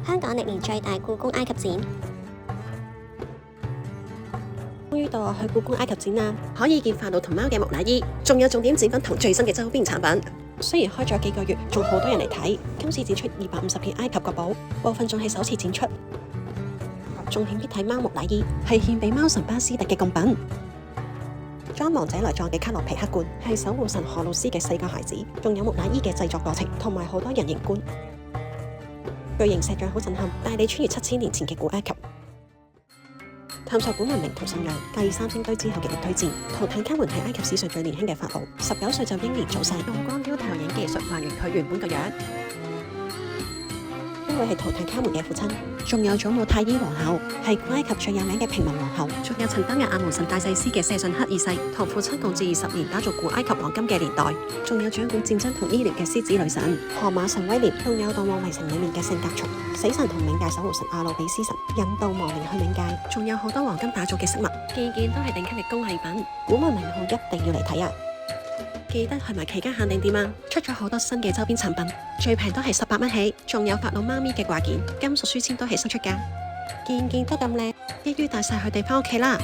香港歷年最大故宮埃及展。終於到我去故宮埃及展啦，可以見法老同貓嘅木乃伊，仲有重點展品同最新嘅周邊產品。雖然開咗幾個月，仲好多人嚟睇。今次展出250片埃及國寶，部分仲係首次展出。重點必睇貓木乃伊，係獻俾貓神巴斯特嘅貢品。裝亡者來葬嘅卡洛皮克罐係守護神荷魯斯嘅4個孩子，仲有木乃伊嘅製作過程同埋好多人形棺。巨型石像好震撼，帶你穿越7000年前嘅古埃及。探索古文明同信仰，繼3星堆之後嘅極推薦。圖坦卡門係埃及史上最年輕嘅法老，19歲就英年早逝，用光雕投影技術還原佢原本個樣。呢位係圖坦卡門嘅父親，仲有祖母太伊皇后，係古埃及最有名嘅平民皇后，仲有曾擔任阿蒙神大祭司嘅謝遜克二世，同父親共治20年，打造古埃及黃金嘅年代。仲有掌管戰爭同醫療嘅獅子女神荷馬神威廉，仲有盜墓迷城裡面嘅聖甲蟲、死神同冥界守護神阿努比斯神，引導亡靈去冥界。仲有好多黃金打造嘅飾物，件件都係頂級嘅工藝品，古文明號一定要嚟睇啊！記得去埋期間限定店啊！出咗好多新嘅周邊產品，最平都係18蚊起，仲有法老媽咪嘅掛件、金屬書籤都係新出㗎，件件都咁靚，一於帶晒佢哋返屋企啦！